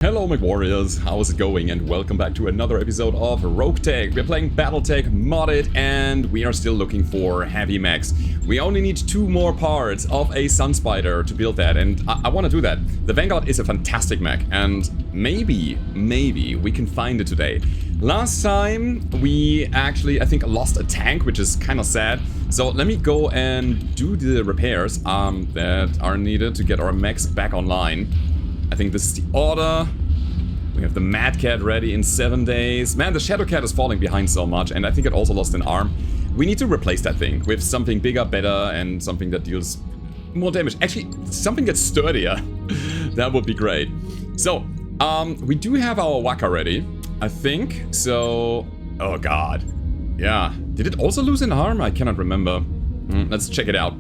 Hello MechWarriors, how is it going? And welcome back to another episode of Roguetech. We're playing BattleTech Modded and we are still looking for heavy mechs. We only need 2 more parts of a Sun Spider to build that, and I want to do that. The Vanguard is a fantastic mech and maybe we can find it today. Last time we actually, I think, lost a tank, which is kind of sad. So let me go and do the repairs that are needed to get our mechs back online. I think this is the order. We have the Mad Cat ready in 7 days. Man, the Shadow Cat is falling behind so much, and I think it also lost an arm. We need to replace that thing with something bigger, better, and something that deals more damage. Actually, something that's sturdier. That would be great. So, we do have our Waka ready, I think. So, oh god. Yeah. Did it also lose an arm? I cannot remember. Let's check it out.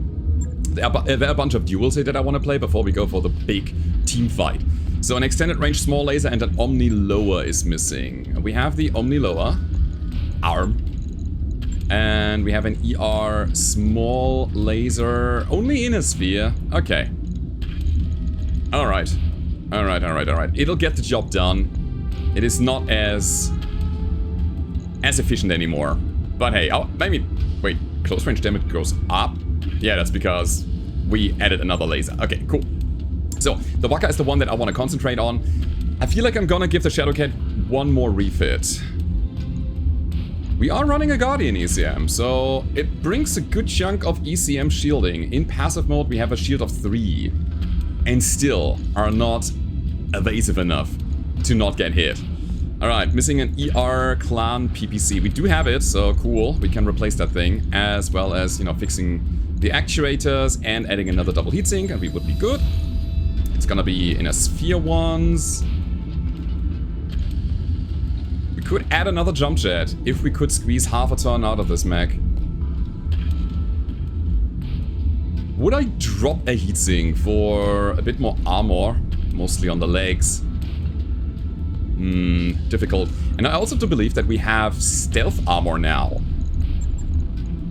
There are a bunch of duels here that I want to play before we go for the big team fight. So an extended range small laser and an Omni lower is missing. We have the Omni lower arm. And we have an ER small laser only in a sphere. Okay. Alright. Alright. It'll get the job done. It is not as efficient anymore. But hey, maybe... Wait, close range damage goes up? Yeah, that's because we added another laser. Okay, cool. So, the Waka is the one that I want to concentrate on. I feel like I'm gonna give the Shadow Cat one more refit. We are running a Guardian ECM, so it brings a good chunk of ECM shielding. In passive mode, we have a shield of 3. And still are not evasive enough to not get hit. Alright, missing an ER Clan PPC. We do have it, so cool. We can replace that thing, as well as, you know, fixing the actuators and adding another double heatsink, and we would be good. It's gonna be in a sphere once. We could add another jump jet if we could squeeze half a turn out of this mech. Would I drop a heatsink for a bit more armor, mostly on the legs? Difficult. And I also do believe that we have stealth armor now,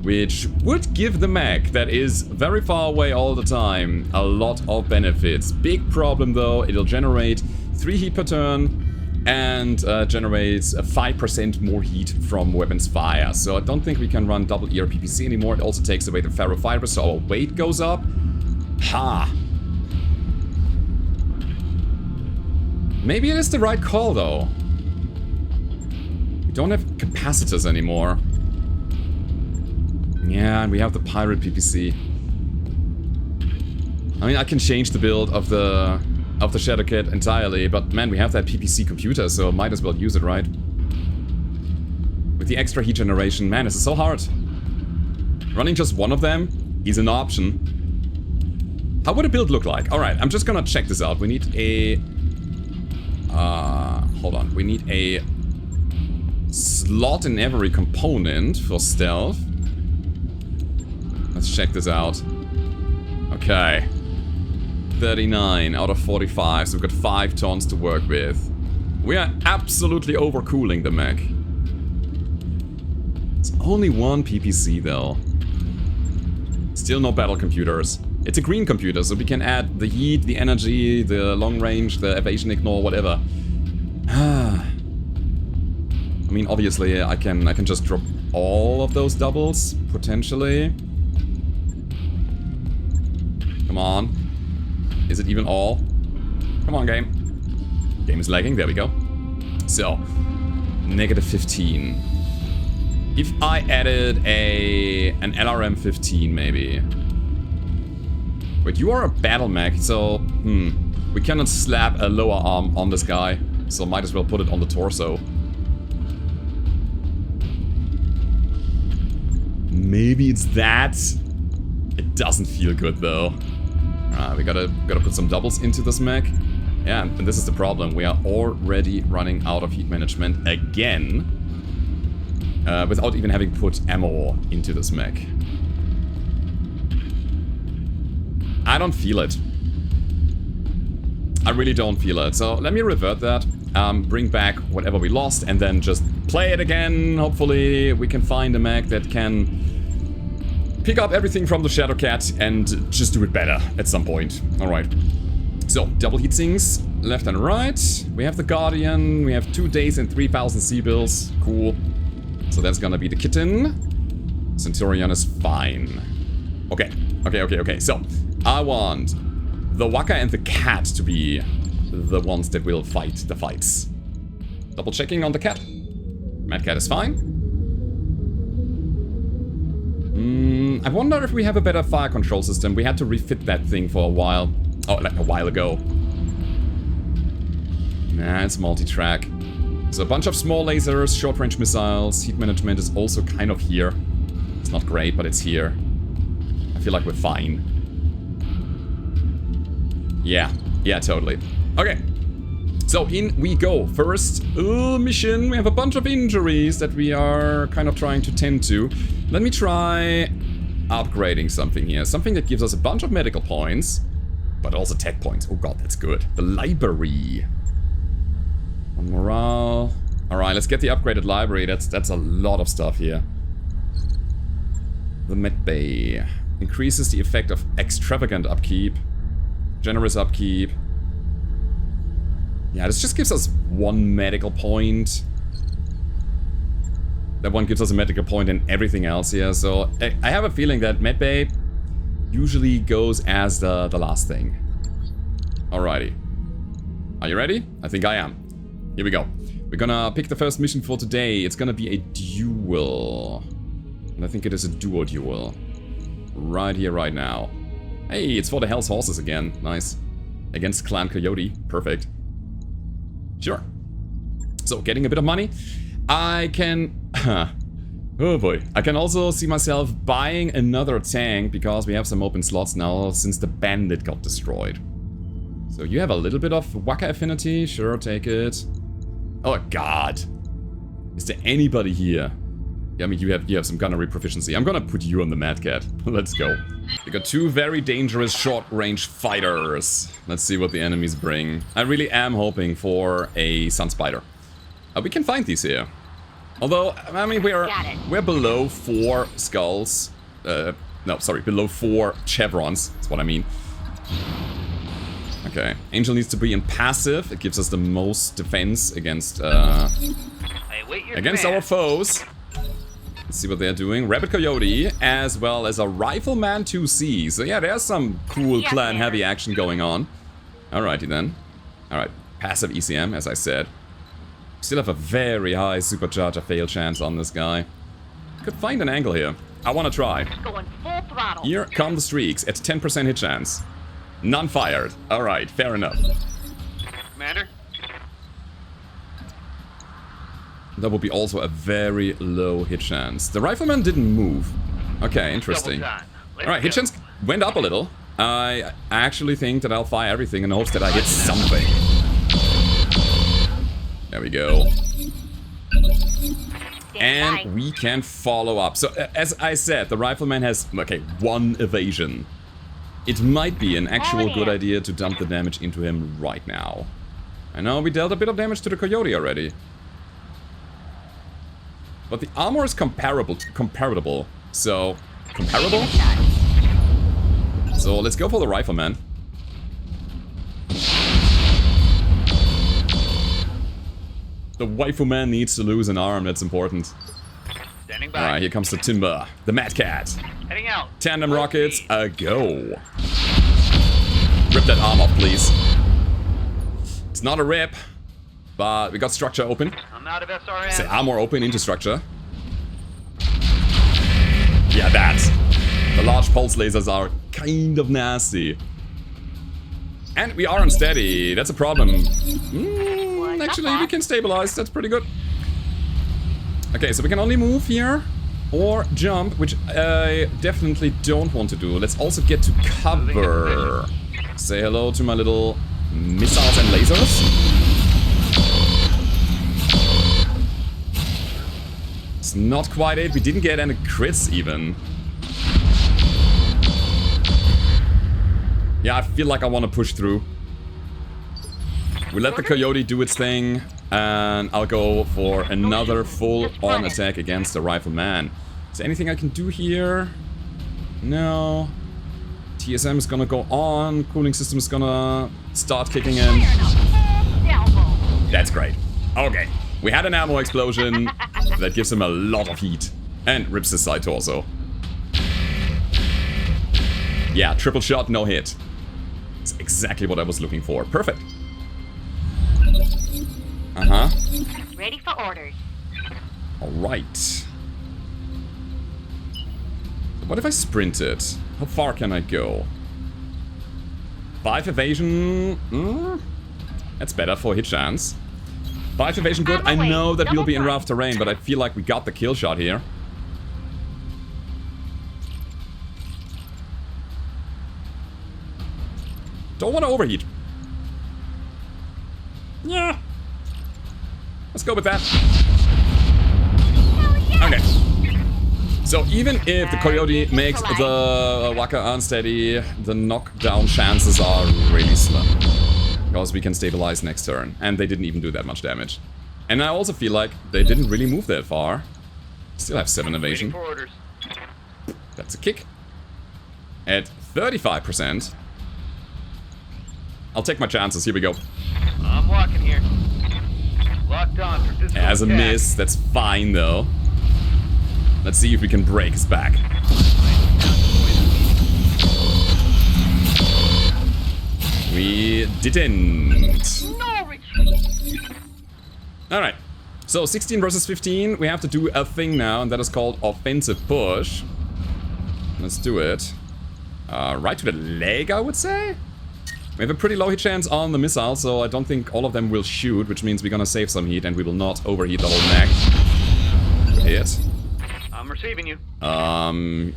which would give the mech that is very far away all the time a lot of benefits. Big problem though, it'll generate 3 heat per turn and generates a 5% more heat from weapons fire. So I don't think we can run double ER PPC anymore. It also takes away the ferrofiber, so our weight goes up. Ha! Maybe it is the right call though. We don't have capacitors anymore. Yeah, and we have the pirate PPC. I mean, I can change the build of the Shadow Cat entirely, but man, we have that PPC computer, so might as well use it, right? With the extra heat generation, man, this is so hard. Running just one of them is an option. How would a build look like? Alright, I'm just gonna check this out. We need a... hold on. We need a slot in every component for stealth. Let's check this out. Okay. 39 out of 45, so we've got 5 tons to work with. We are absolutely overcooling the mech. It's only 1 PPC though. Still no battle computers. It's a green computer, so we can add the heat, the energy, the long range, the evasion ignore, whatever. I mean, obviously, I can just drop all of those doubles, potentially. Come on. Is it even all? Come on, game. Game is lagging. There we go. So, negative 15. If I added an LRM 15, maybe. Wait, you are a BattleMech, so... we cannot slap a lower arm on this guy, so might as well put it on the torso. Maybe it's that. It doesn't feel good, though. We gotta put some doubles into this mech. Yeah, and this is the problem. We are already running out of heat management again. Without even having put ammo into this mech. I don't feel it. I really don't feel it. So let me revert that. Bring back whatever we lost and then just play it again. Hopefully we can find a mech that can pick up everything from the Shadow Cat and just do it better at some point. Alright. So, double heatsinks. left and right. We have the Guardian. We have 2 days and 3,000 C-bills. Cool. So that's gonna be the kitten. Centurion is fine. Okay. Okay. So, I want the Waka and the cat to be the ones that will fight the fights. Double checking on the cat. Mad cat is fine. I wonder if we have a better fire control system. We had to refit that thing for a while. Oh, like a while ago. Nah, it's multi-track. So a bunch of small lasers, short-range missiles. Heat management is also kind of here. It's not great, but it's here. I feel like we're fine. Yeah, totally. Okay. So in we go. First mission. We have a bunch of injuries that we are kind of trying to tend to. Let me try upgrading something here. Something that gives us a bunch of medical points, but also tech points. Oh god, that's good. The library. On morale. Alright, let's get the upgraded library. That's a lot of stuff here. The med bay. Increases the effect of extravagant upkeep. Generous upkeep. Yeah, this just gives us 1 medical point. That one gives us a medical point and everything else here. So I have a feeling that medbay usually goes as the last thing. Alrighty. Are you ready? I think I am. Here we go. We're gonna pick the first mission for today. It's gonna be a duel. And I think it is a duel. Right here, right now. Hey, it's for the Hell's Horses again. Nice. Against Clan Coyote. Perfect. Sure. So, getting a bit of money. I can... oh boy. I can also see myself buying another tank because we have some open slots now since the bandit got destroyed. So you have a little bit of Waka affinity. Sure, take it. Oh god. Is there anybody here? Yeah, I mean, you have some gunnery proficiency. I'm gonna put you on the Mad Cat. Let's go. We got 2 very dangerous short-range fighters. Let's see what the enemies bring. I really am hoping for a Sun Spider. We can find these here. Although, I mean, we're below 4 skulls. No, sorry, below 4 chevrons. That's what I mean. Okay, Angel needs to be in passive. It gives us the most defense against against our foes. Let's see what they're doing. Rabbit Coyote, as well as a Rifleman 2C. So yeah, there's some cool clan heavy action going on. Alrighty then. Alright, passive ECM, as I said. Still have a very high supercharger fail chance on this guy. Could find an angle here. I want to try. Going full throttle. Here come the streaks at 10% hit chance. None fired. Alright, fair enough. Commander? That would be also a very low hit chance. The Rifleman didn't move. Okay, interesting. Alright, hit chance went up a little. I actually think that I'll fire everything in hopes that I hit something. There we go. And we can follow up. So, as I said, the Rifleman has, okay, 1 evasion. It might be an actual good idea to dump the damage into him right now. I know we dealt a bit of damage to the Coyote already. But the armor is comparable. So, comparable? So, let's go for the Rifleman. The waifu man needs to lose an arm, that's important. Standing by. Alright, here comes the Timber. The Mad Cat. Heading out. Tandem rockets, go. Rip that arm off, please. It's not a rip, but we got structure open. I'm out of SRM. Say armor open into structure. Yeah, that. The large pulse lasers are kind of nasty. And we are unsteady. That's a problem. Actually, we can stabilize. That's pretty good. Okay, so we can only move here or jump, which I definitely don't want to do. Let's also get to cover. Say hello to my little missiles and lasers. It's not quite it. We didn't get any crits even. Yeah, I feel like I want to push through. We let the Coyote do its thing, and I'll go for another full-on attack against the Rifleman. Is there anything I can do here? No. TSM is gonna go on, cooling system is gonna start kicking in. That's great. Okay. We had an ammo explosion that gives him a lot of heat. And rips his side torso. Yeah, triple shot, no hit. That's exactly what I was looking for. Perfect. Uh-huh. Ready for orders. Alright. So what if I sprint it? How far can I go? 5 evasion... That's better for hit chance. 5 evasion good. I know that we'll be in rough terrain, but I feel like we got the kill shot here. Don't want to overheat. Yeah. Let's go with that. Okay. So even if the Coyote makes the Waka unsteady, the knockdown chances are really slim. Because we can stabilize next turn. And they didn't even do that much damage. And I also feel like they didn't really move that far. Still have 7 evasion. That's a kick. At 35%. I'll take my chances. Here we go. I'm walking here. Locked on for physical As a attack. miss, that's fine though. Let's see if we can break his back. We didn't. No retreat. Alright. So 16 versus 15. We have to do a thing now, and that is called offensive push. Let's do it. Right to the leg, I would say? We have a pretty low hit chance on the missile, so I don't think all of them will shoot, which means we're gonna save some heat and we will not overheat the whole mech. Hit. I'm receiving you.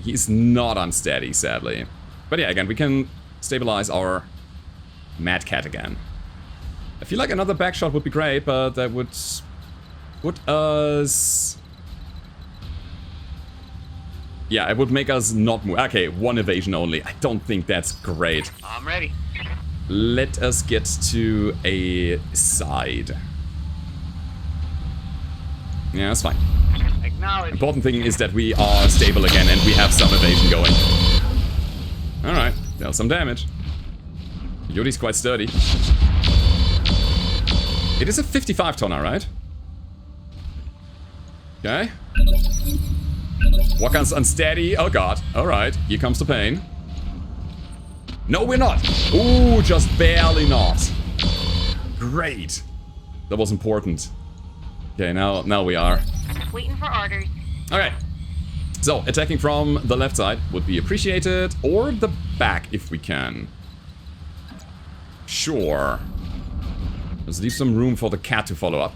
He's not unsteady, sadly. But yeah, again, we can stabilize our Mad Cat again. I feel like another back shot would be great, but that would put us... Yeah, it would make us not move. Okay, 1 evasion only. I don't think that's great. I'm ready. Let us get to a side. Yeah, that's fine. Acknowledge. Important thing is that we are stable again and we have some evasion going. Alright, dealt some damage. Coyote's quite sturdy. It is a 55 tonner, right? Okay. Wakan's unsteady. Oh god. Alright, here comes the pain. No, we're not. Ooh, just barely not. Great. That was important. Okay, now we are. Waiting for orders. Okay. So, attacking from the left side would be appreciated. Or the back, if we can. Sure. Let's leave some room for the cat to follow up.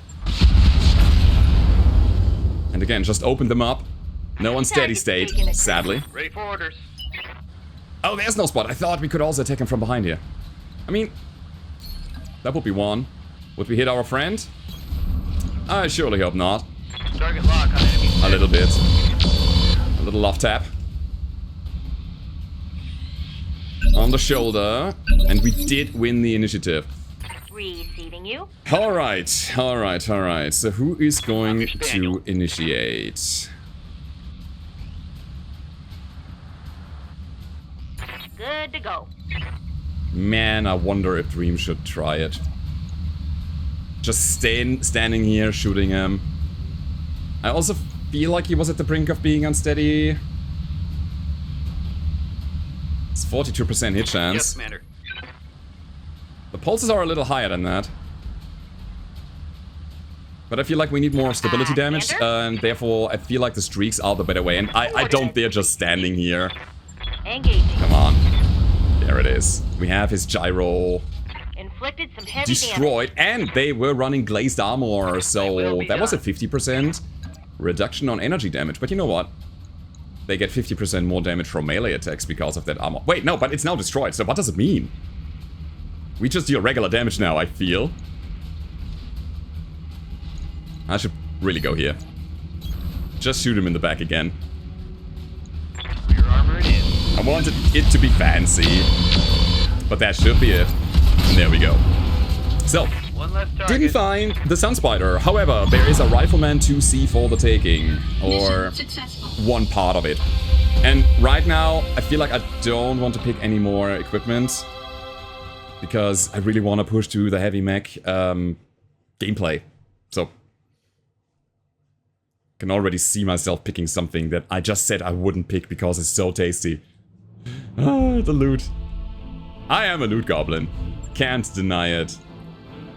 And again, just open them up. No unsteady state, sadly. Ready for orders. Oh, there's no spot. I thought we could also attack him from behind here. I mean, that would be one. Would we hit our friend? I surely hope not. Target lock on enemy. A little bit. A little love tap. On the shoulder. And we did win the initiative. Receiving you. Alright, alright, alright. So who is going to initiate? Good to go. Man, I wonder if Dream should try it. Just standing here shooting him. I also feel like he was at the brink of being unsteady. It's 42% hit chance. Yes, Commander. The pulses are a little higher than that. But I feel like we need more stability damage, and therefore I feel like the streaks are the better way. And I don't dare just standing here. Engaging. Come on. There it is. We have his gyro Inflicted some heavy destroyed, and they were running glazed armor, so that was a 50% reduction on energy damage. But you know what? They get 50% more damage from melee attacks because of that armor. Wait, no, but it's now destroyed, so what does it mean? We just deal regular damage now, I feel. I should really go here. Just shoot him in the back again. Rear armor it is. I wanted it to be fancy, but that should be it. And there we go. So, One less target. didn't find the Sun Spider. However, there is a Rifleman 2C for the taking, or one part of it. And right now, I feel like I don't want to pick any more equipment, because I really want to push to the heavy mech. gameplay. So, can already see myself picking something that I just said I wouldn't pick because it's so tasty. Ah, the loot. I am a loot goblin. Can't deny it.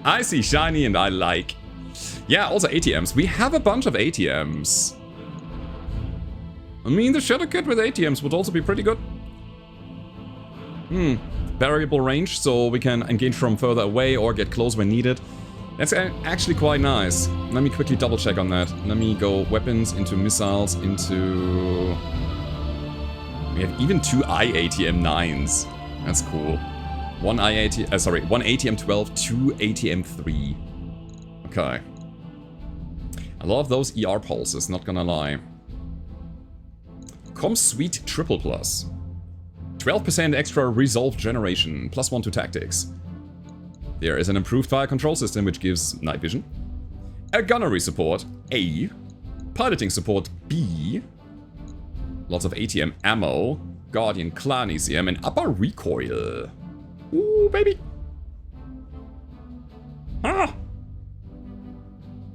I see shiny and I like. Yeah, also ATMs. We have a bunch of ATMs. I mean, the Shadow Kit with ATMs would also be pretty good. Variable range, so we can engage from further away or get close when needed. That's actually quite nice. Let me quickly double check on that. Let me go weapons, into missiles, into... We have even 2 IATM 9s. That's cool. One ATM 12, 2 ATM 3. Okay. I love those ER pulses, not gonna lie. Com Suite Triple Plus. 12% extra resolve generation, +1 to tactics. There is an improved fire control system which gives night vision. A gunnery support, A. Piloting support, B. Lots of ATM ammo, Guardian Clan ECM, and upper recoil. Ooh, baby. Ah!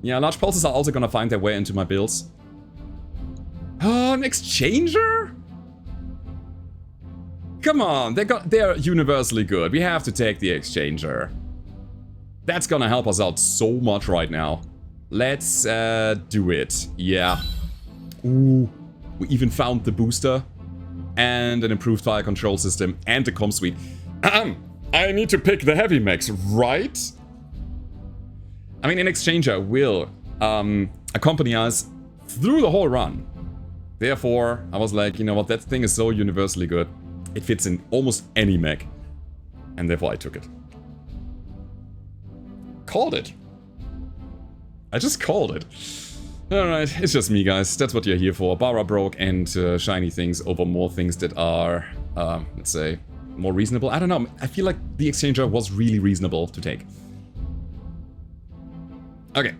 Yeah, large pulses are also gonna find their way into my builds. An exchanger? Come on, they're universally good. We have to take the exchanger. That's gonna help us out so much right now. Let's do it. Yeah. Ooh. We even found the booster. And an improved fire control system. And the comm suite. I need to pick the heavy mechs, right? I mean, an exchanger will accompany us through the whole run. Therefore, I was like, you know what, that thing is so universally good. It fits in almost any mech. And therefore I took it. Called it. I just called it. Alright, it's just me, guys. That's what you're here for. Bara broke and shiny things over more things that are, let's say, more reasonable. I don't know. I feel like the exchanger was really reasonable to take. Okay.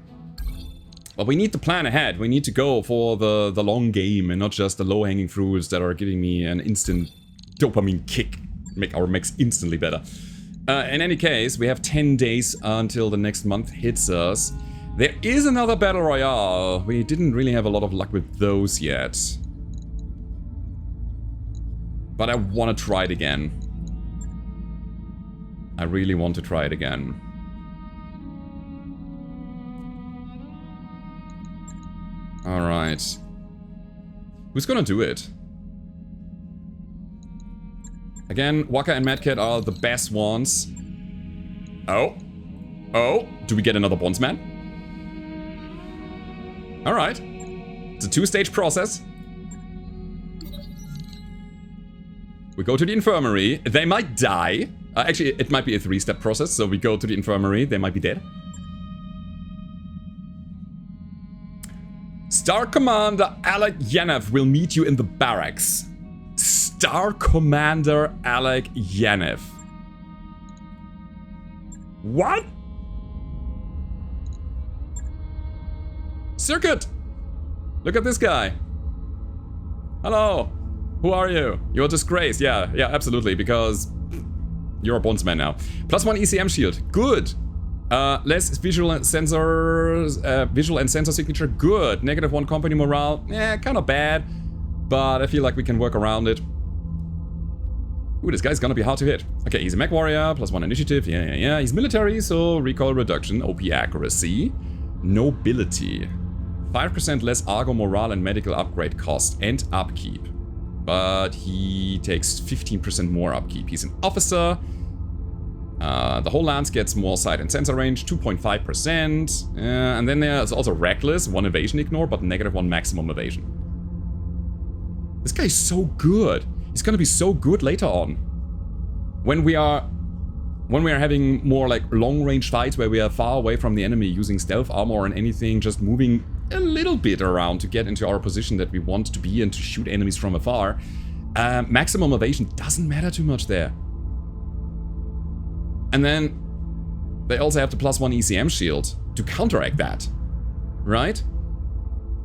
But we need to plan ahead. We need to go for the long game and not just the low-hanging fruits that are giving me an instant dopamine kick. Make our mechs instantly better. In any case, we have 10 days until the next month hits us. There is another Battle Royale. We didn't really have a lot of luck with those yet. But I want to try it again. I really want to try it again. Alright. Who's gonna do it? Again, Waka and Madcat are the best ones. Oh. Oh, do we get another bondsman? Alright. It's a 2-stage process. We go to the infirmary. They might die. Actually, it might be a 3-step process. So we go to the infirmary. They might be dead. Star Commander Alec Yanev will meet you in the barracks. Star Commander Alec Yanev. What? Circuit! Look at this guy. Hello. Who are you? You're a disgrace. Yeah, absolutely, because you're a bondsman now. +1 ECM shield. Good. Less visual and sensors, visual and sensor signature. Good. -1 company morale. Kind of bad, but I feel like we can work around it. Ooh, this guy's gonna be hard to hit. Okay, he's a MechWarrior, +1 initiative. Yeah. He's military, so recoil reduction, OP accuracy, nobility, 5% less Argo morale and medical upgrade cost and upkeep. But he takes 15% more upkeep. He's an officer. The whole lance gets more sight and sensor range, 2.5%. And then there's also reckless, 1 evasion ignore, but -1 maximum evasion. This guy is so good. He's gonna be so good later on. When we are having more like long-range fights where we are far away from the enemy, using stealth armor and anything, just moving a little bit around to get into our position that we want to be and to shoot enemies from afar. Maximum evasion doesn't matter too much there. And then they also have the +1 ECM shield to counteract that, right?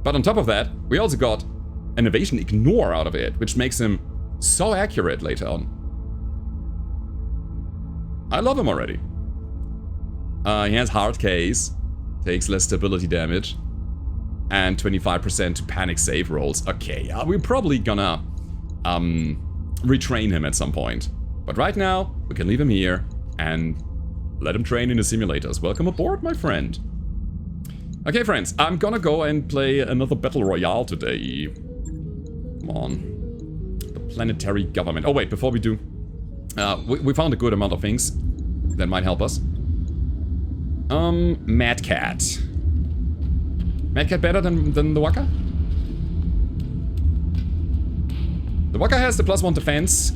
But on top of that, we also got an evasion ignore out of it, which makes him so accurate later on. I love him already. He has hard case. Takes less stability damage. And 25% to panic save rolls. Okay, we're probably gonna retrain him at some point. But right now, we can leave him here and let him train in the simulators. Welcome aboard, my friend. Okay, friends, I'm gonna go and play another Battle Royale today. Come on. The planetary government. Oh wait, before we do, we found a good amount of things that might help us. Mad Cat. Mad Cat better than the Waka? The Waka has the +1 defense.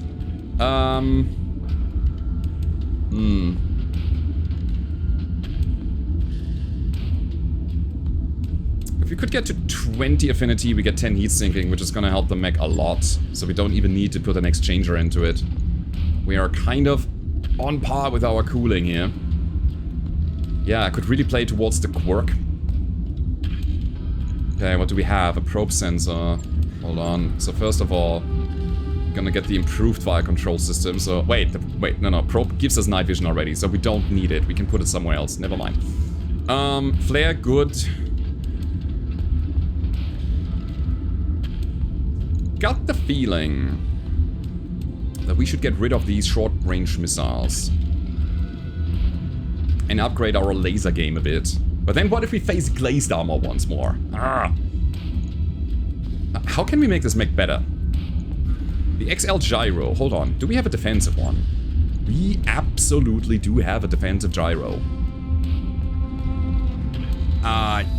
If we could get to 20 affinity, we get 10 heat sinking, which is gonna help the mech a lot. So we don't even need to put an exchanger into it. We are kind of on par with our cooling here. Yeah, I could really play towards the quirk. Okay, what do we have? A probe sensor. Hold on. So first of all, gonna get the improved fire control system. So wait, no, probe gives us night vision already, so we don't need it. We can put it somewhere else. Never mind. Flare, good. Got the feeling that we should get rid of these short-range missiles and upgrade our laser game a bit. But then what if we face glazed armor once more? How can we make this mech better? The XL gyro, hold on. Do we have a defensive one? We absolutely do have a defensive gyro.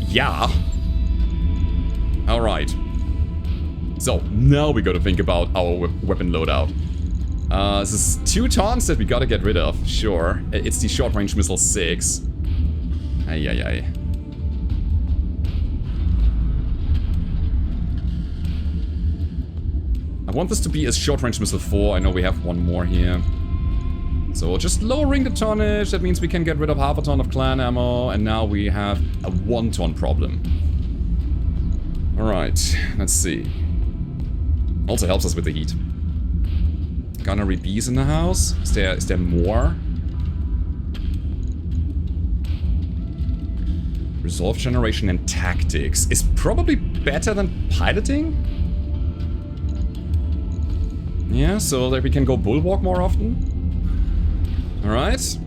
Yeah. Alright. So, now we gotta think about our weapon loadout. This is 2 taunts that we gotta get rid of, sure. It's the short-range missile 6. Ay. I want this to be a short-range missile 4. I know we have one more here. So just lowering the tonnage, that means we can get rid of half a ton of clan ammo, and now we have a 1-ton problem. Alright, let's see. Also helps us with the heat. Gunnery bees in the house. Is there more? Resolve generation and tactics is probably better than piloting. Yeah, so that we can go bulwark more often. Alright.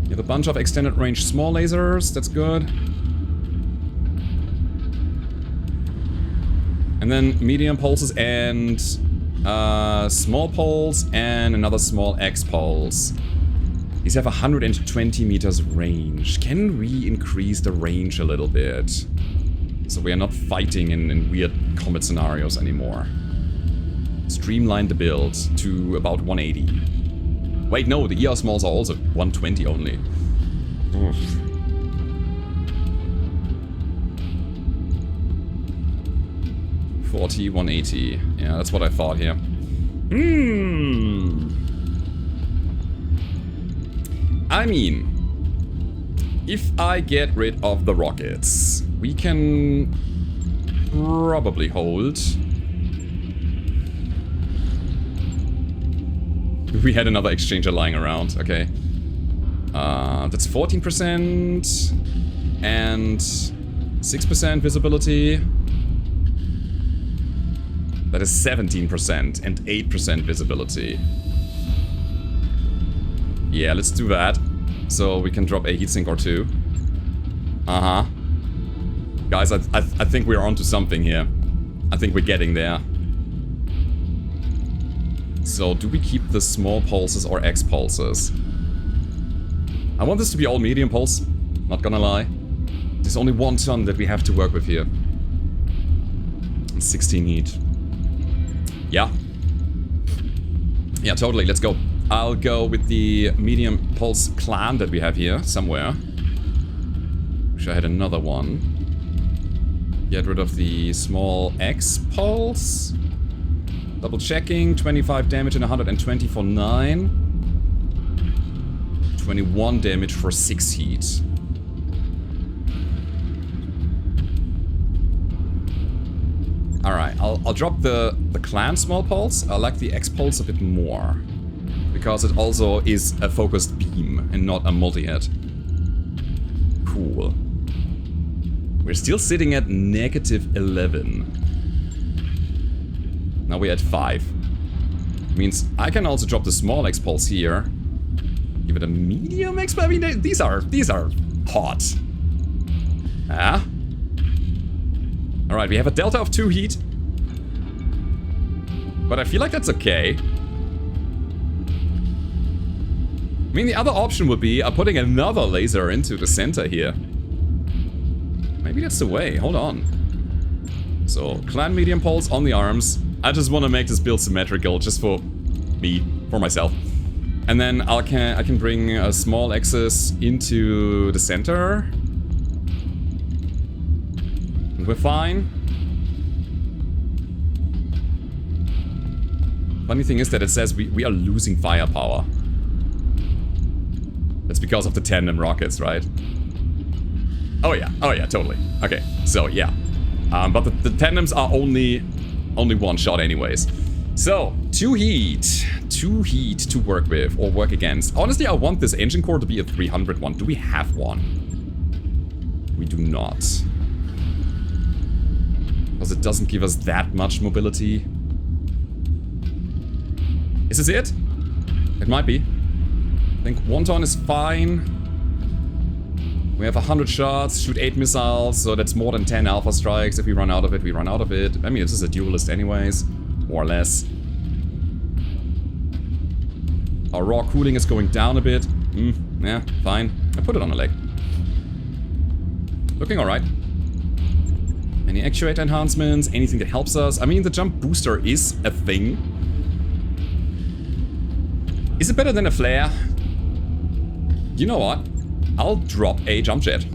We have a bunch of extended range small lasers, that's good. And then medium pulses and small pulse and another small X pulse. These have 120 meters range. Can we increase the range a little bit? So we are not fighting in weird combat scenarios anymore. Streamline the build to about 180. Wait, no, the ER smalls are also 120 only. Oof. $40, 180. Yeah, that's what I thought here. I mean, if I get rid of the rockets, we can probably hold. We had another exchanger lying around, okay. That's 14% and 6% visibility. That is 17% and 8% visibility. Yeah, let's do that. So we can drop a heatsink or 2. Guys, I think we're onto something here. I think we're getting there. So, do we keep the small pulses or X pulses? I want this to be all medium pulse, not gonna lie. There's only 1 ton that we have to work with here. And 16 heat. Yeah. Yeah, totally, let's go. I'll go with the medium pulse clan that we have here, somewhere. Wish I had another one. Get rid of the small X pulse. Double checking, 25 damage and 120 for 9. 21 damage for 6 heat. Alright, I'll drop the clan small pulse. I like the X pulse a bit more. Because it also is a focused beam and not a multi-hit. Cool. We're still sitting at -11. Now we're at 5. Means I can also drop the small X pulse here. Give it a medium X, I mean, these are hot. Ah. Alright, we have a delta of 2 heat. But I feel like that's okay. I mean, the other option would be putting another laser into the center here. Maybe that's the way. Hold on. So, Clan Medium Pulse on the arms. I just want to make this build symmetrical, just for me, for myself. And then I can bring a small X's into the center. And we're fine. Funny thing is that it says we are losing firepower. That's because of the tandem rockets, right? Oh yeah, totally. Okay, so yeah. But the tandems are only one shot anyways. So, 2 heat. 2 heat to work with or work against. Honestly, I want this engine core to be a 300 one. Do we have one? We do not. Because it doesn't give us that much mobility. Is this it? It might be. I think 1 ton is fine. We have 100 shots, shoot 8 missiles, so that's more than 10 alpha strikes. If we run out of it, we run out of it. I mean, this is a duelist anyways, more or less. Our raw cooling is going down a bit. Yeah, fine. I put it on a leg. Looking alright. Any actuator enhancements, anything that helps us? I mean, the jump booster is a thing. Is it better than a flare? You know what? I'll drop a jump jet.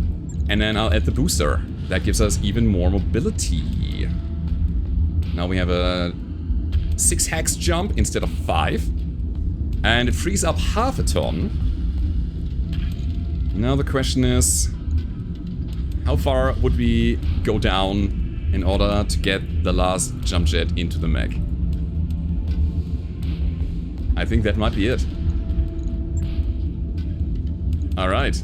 And then I'll add the booster. That gives us even more mobility. Now we have a 6 hex jump instead of 5. And it frees up half a ton. Now the question is, how far would we go down in order to get the last jump jet into the mech? I think that might be it. Alright.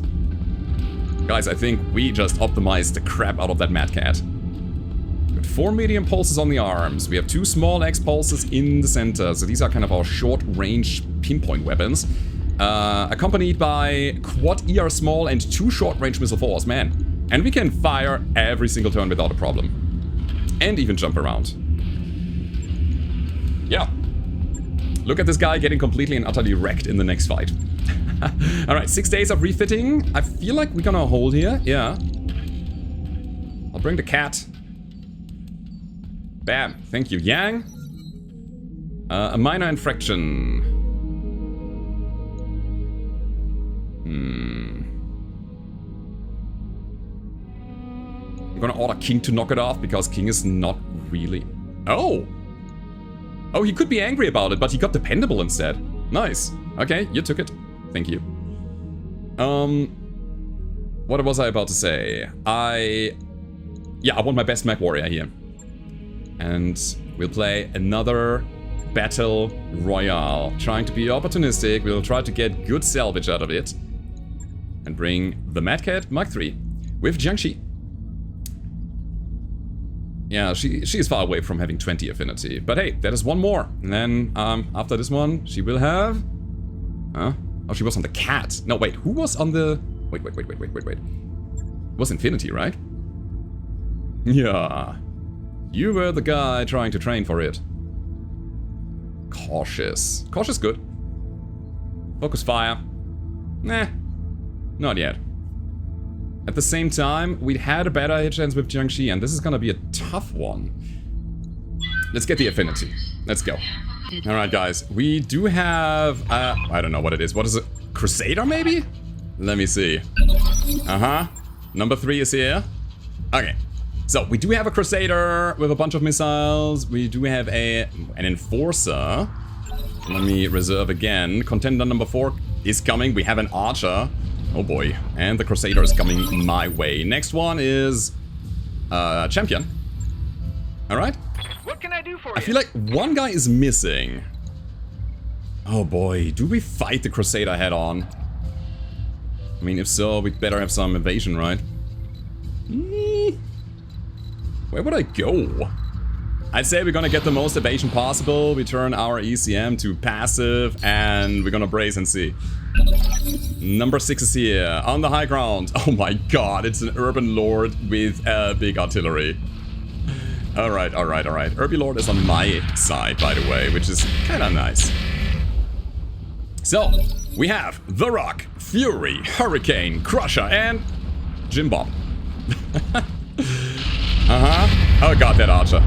Guys, I think we just optimized the crap out of that Mad Cat. With 4 medium pulses on the arms. We have 2 small X pulses in the center. So these are kind of our short-range pinpoint weapons. Accompanied by quad ER small and 2 short-range missile force. Man. And we can fire every single turn without a problem. And even jump around. Yeah. Look at this guy getting completely and utterly wrecked in the next fight. Alright, 6 days of refitting. I feel like we're gonna hold here. Yeah. I'll bring the cat. Bam. Thank you. Yang. A minor infraction. I'm gonna order King to knock it off because King is not really... Oh! Oh, he could be angry about it, but he got dependable instead. Nice. Okay, you took it. Thank you. What was I about to say? I want my best MechWarrior here. And we'll play another Battle Royale. Trying to be opportunistic, we'll try to get good salvage out of it. And bring the Mad Cat Mark III with Jiangxi. Yeah, she is far away from having 20 affinity. But hey, that is one more. And then, after this one, she will have... Huh? Oh, she was on the cat. No, wait, who was on the... Wait. It was Infinity, right? Yeah. You were the guy trying to train for it. Cautious. Cautious good. Focus fire. Nah. Not yet. At the same time, we had a better hit chance with Jiangxi, and this is gonna be a tough one. Let's get the affinity. Let's go. Alright, guys. We do have... I don't know what it is. What is it? Crusader, maybe? Let me see. Number 3 is here. Okay. So, we do have a Crusader with a bunch of missiles. We do have an Enforcer. Let me reserve again. Contender number 4 is coming. We have an Archer. Oh boy. And the Crusader is coming my way. Next one is... Champion. Alright. What can I do for you? I feel like one guy is missing. Oh boy. Do we fight the Crusader head on? I mean, if so, we'd better have some evasion, right? Where would I go? I'd say we're gonna get the most evasion possible. We turn our ECM to passive and we're gonna brace and see. Number 6 is here on the high ground. Oh my god, it's an Urbanlord with big artillery. Alright, alright, alright. Urbanlord is on my side, by the way, which is kinda nice. So, we have The Rock, Fury, Hurricane, Crusher, and Jim Bob. Oh god, that archer.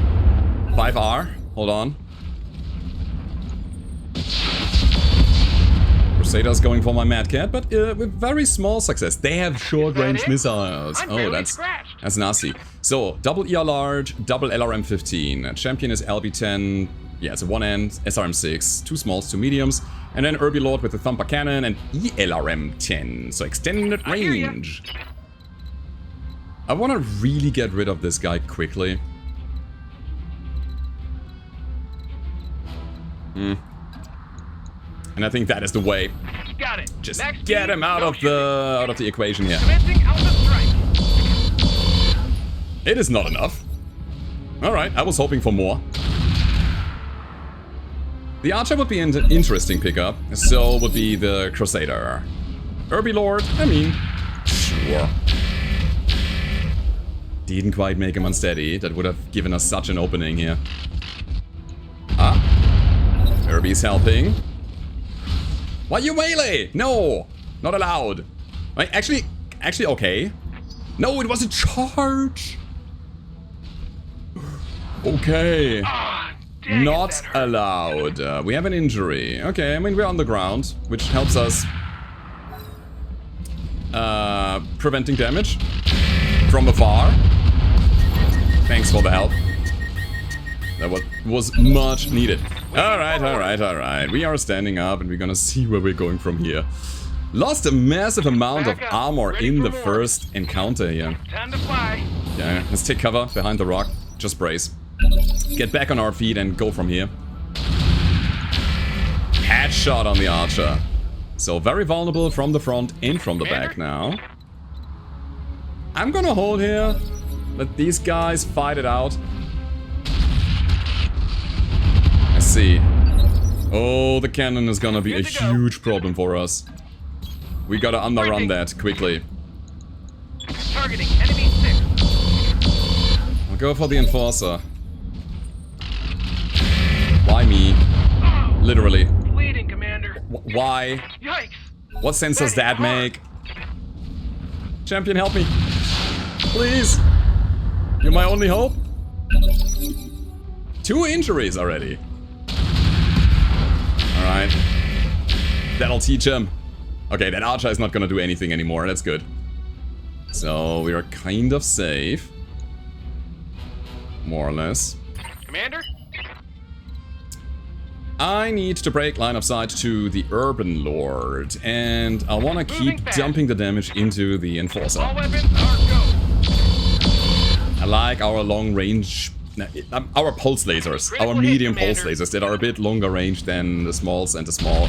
5R, hold on. Crusader's going for my Mad Cat, but with very small success. They have short-range missiles. Oh, that's nasty. So, double ER large, double LRM 15. Champion is LB10. Yeah, it's a one end, SRM 6, 2 smalls, 2 mediums. And then Urbanlord with the Thumper Cannon and ELRM 10. So, extended range. I want to really get rid of this guy quickly. And I think that is the way. Got it. Just Next get him out of the equation here. Commencing Alpha Strike. It is not enough. All right, I was hoping for more. The Archer would be an interesting pickup. So would be the Crusader. Urbanlord, I mean, sure. Didn't quite make him unsteady. That would have given us such an opening here. Ah. Urby's helping. Why you melee? No! Not allowed. Wait, actually, okay. No, it was a charge. Okay. Dang, Not allowed. We have an injury. Okay, I mean, we're on the ground, which helps us preventing damage from afar. Thanks for the help. That was much needed. Alright, alright, alright. We are standing up and we're gonna see where we're going from here. Lost a massive amount of armor in the first encounter here. Time to fly. Yeah, let's take cover behind the rock. Just brace. Get back on our feet and go from here. Headshot on the archer. So very vulnerable from the front and from the back now. I'm gonna hold here. Let these guys fight it out. Let's see. Oh, the cannon is gonna be a huge problem for us. We gotta underrun that quickly. Targeting enemy 6. I'll go for the enforcer. Why me? Literally. Bleeding, Commander. Why? Yikes. What sense does that make? Champion, help me. Please. You're my only hope. 2 injuries already. Alright. That'll teach him. Okay, that archer is not gonna do anything anymore. That's good. So, we are kind of safe. More or less. Commander? I need to break line of sight to the Urbanlord. And I want to keep dumping the damage into the Enforcer. All weapons are go. I like our long range... Our pulse lasers. Our medium pulse lasers that are a bit longer range than the smalls and the small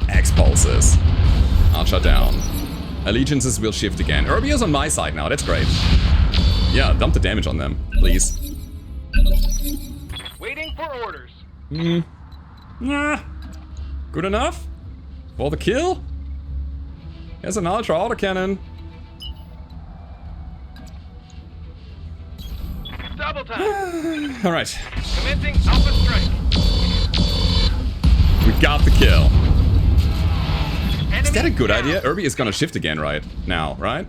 X-pulses. Archer down. Allegiances will shift again. Urbi is on my side now, that's great. Yeah, dump the damage on them, please. Waiting for orders. Nah. Good enough? For the kill? Here's an ultra autocannon. Double time. Alright. Commencing Alpha Strike. We got the kill. Enemy Is that a good down. idea? Urbi is gonna shift again right now, right?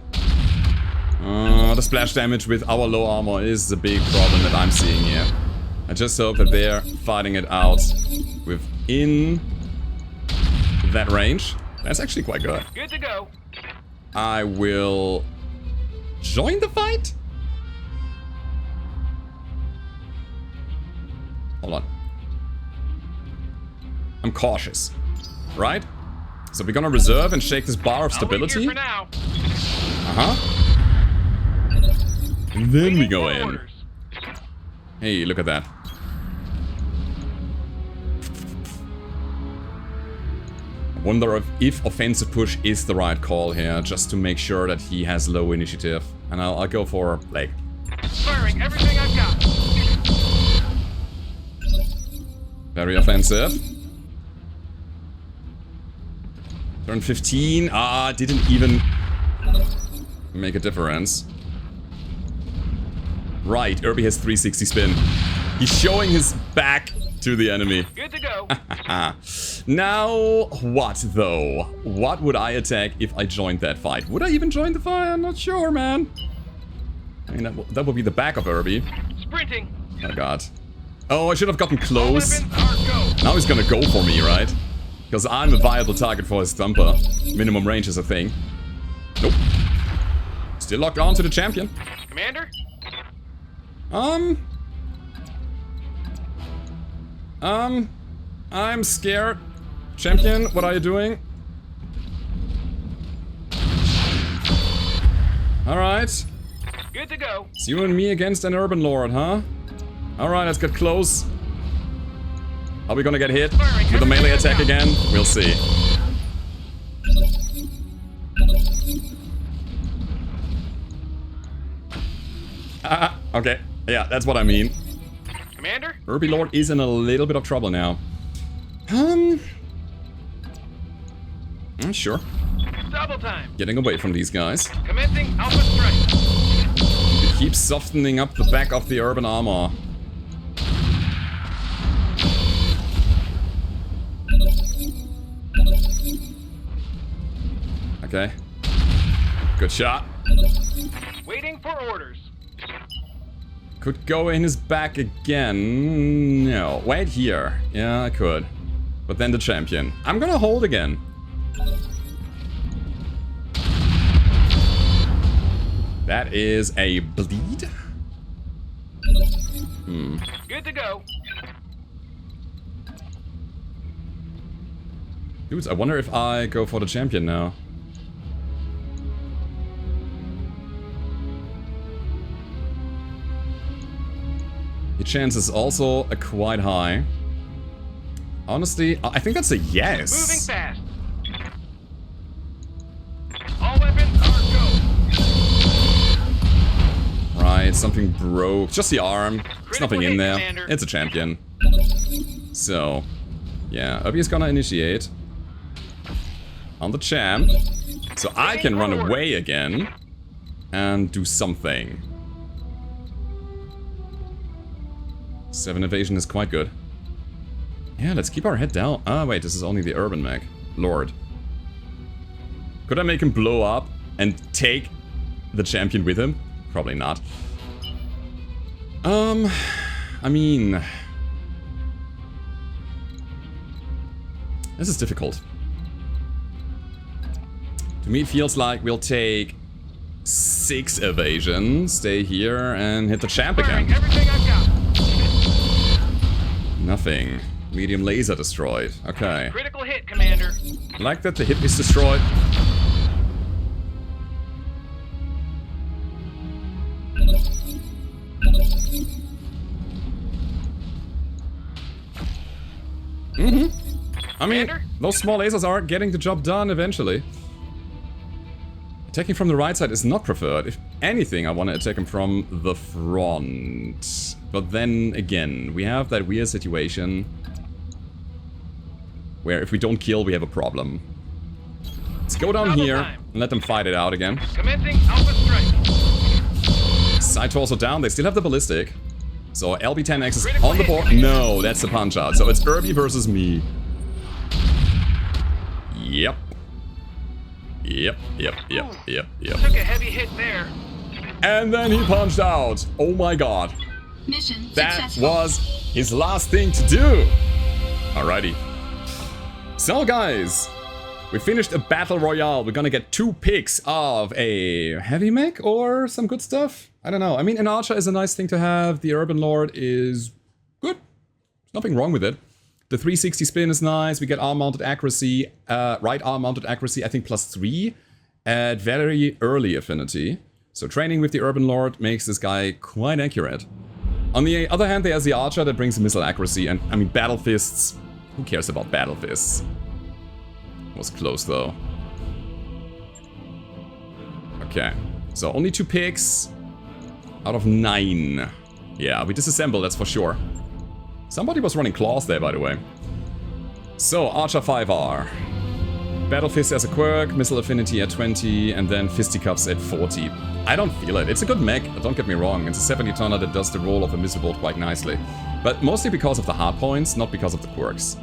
The splash damage with our low armor is the big problem that I'm seeing here. I just hope that they're fighting it out within that range. That's actually quite good. Good to go. I will join the fight? Hold on. I'm cautious, right? So we're gonna reserve and shake this bar of stability. For now. And then we go for in. orders. Hey, look at that. I wonder if offensive push is the right call here, just to make sure that he has low initiative. And I'll go for, like, Firing everything I've got. Very offensive. Turn 15. Ah, didn't even make a difference. Right, Irby has 360 spin. He's showing his back to the enemy. Good to go. Now, what though? What would I attack if I joined that fight? Would I even join the fight? I'm not sure, man. I mean, that would be the back of Irby. Sprinting. Oh god. Oh, I should have gotten All close. weapons are go. Now he's gonna go for me, right? Because I'm a viable target for his thumper. Minimum range is a thing. Nope. Still locked on to the champion. Commander? I'm scared. Champion, what are you doing? Alright. Good to go. It's you and me against an Urbanlord, huh? Alright, let's get close. Are we gonna get hit with a melee attack again? We'll see. Okay. Yeah, that's what I mean. Commander? Urbanlord is in a little bit of trouble now. Sure. Double time. Getting away from these guys. Commencing Alpha Strike. We keep softening up the back of the urban armor. Okay. Good shot. Waiting for orders. Could go in his back again. No, wait here. Yeah, I could. But then the champion. I'm gonna hold again. That is a bleed. Good to go. Dudes, I wonder if I go for the champion now. The chance is also quite high. Honestly, I think that's a yes. Moving fast. All weapons are go. Right, something broke. Just the arm. There's Critical nothing in hit, there. Commander. It's a champion. So, yeah, Obi is gonna initiate on the champ. So I can run away again and do something. 7 evasion is quite good. Yeah, let's keep our head down. Ah, wait, this is only the urban mech. Lord. Could I make him blow up and take the champion with him? Probably not. I mean... This is difficult. To me, it feels like we'll take 6 evasion, stay here, and hit the champ Firing again. everything I've got. Nothing. Medium laser destroyed. Okay. Critical hit, Commander. I like that the hit is destroyed. I mean, Commander? those small lasers are getting the job done eventually. Attacking from the right side is not preferred. If anything, I want to attack him from the front. But then again, we have that weird situation where if we don't kill, we have a problem. Let's go down Double here time. and let them fight it out again. Commencing Alpha Strike. Side torso down, they still have the ballistic. So LB10X is Critical on the hit, board. Commander. No, that's the punch out. So it's Irby versus me. Yep. Yep. Took a heavy hit there. And then he punched out. Oh my god. Mission That successful. was his last thing to do. Alrighty. So guys, we finished a battle royale. We're gonna get 2 picks of a heavy mech or some good stuff. I don't know. I mean, an archer is a nice thing to have. The Urbanlord is good. There's nothing wrong with it. The 360 spin is nice. We get arm-mounted accuracy, right arm-mounted accuracy, I think +3 at very early affinity. So training with the Urbanlord makes this guy quite accurate. On the other hand, there's the archer that brings missile accuracy, and I mean, battle fists. Who cares about battle fists? Was close though. Okay, so only 2 picks. Out of 9. Yeah, we disassembled, that's for sure. Somebody was running claws there, by the way. So, Archer 5R. Battle Fist as a quirk, Missile Affinity at 20, and then Fisticuffs at 40. I don't feel it. It's a good mech, don't get me wrong. It's a 70-tonner that does the role of a missile bolt quite nicely. But mostly because of the hard points, not because of the quirks.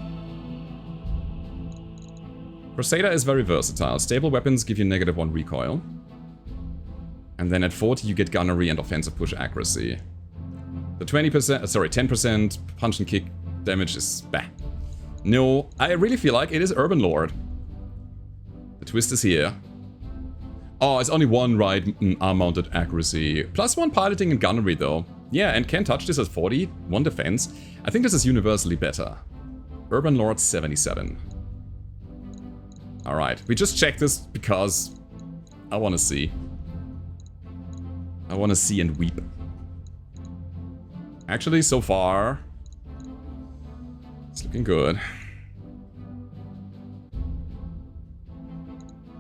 Crusader is very versatile. Stable weapons give you -1 recoil. And then at 40 you get gunnery and offensive push accuracy. The 10% punch and kick damage is bah. No, I really feel like it is Urbanlord. The twist is here. Oh, it's only 1 right arm-mounted accuracy. +1 piloting and gunnery though. Yeah, and can touch this at 40, 1 defense. I think this is universally better. Urbanlord 77. Alright, we just checked this because I want to see. I want to see and weep. Actually, so far, it's looking good.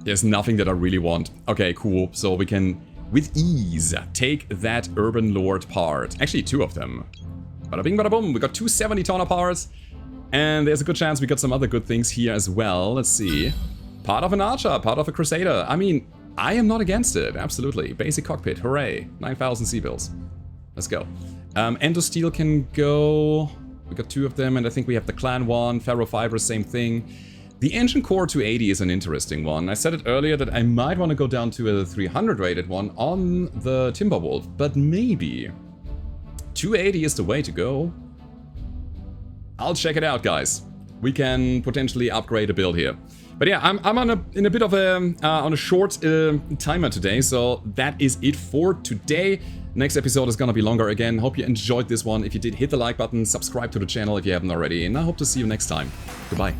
There's nothing that I really want. Okay, cool. So we can, with ease, take that Urbanlord part. Actually, 2 of them. Bada bing, bada boom. We got 2 70-tonner parts. And there's a good chance we got some other good things here as well. Let's see. Part of an Archer, part of a Crusader. I mean, I am not against it. Absolutely. Basic cockpit. Hooray. 9,000 C-bills. Let's go. Endosteel can go. We got 2 of them, and I think we have the Clan one. Ferrofiber, same thing. The Engine Core 280 is an interesting one. I said it earlier that I might want to go down to a 300 rated one on the Timberwolf, but maybe 280 is the way to go. I'll check it out, guys. We can potentially upgrade a build here. But yeah, I'm on a bit of a on a short timer today, so that is it for today. Next episode is gonna be longer again. Hope you enjoyed this one. If you did, hit the like button, subscribe to the channel if you haven't already, and I hope to see you next time. Goodbye.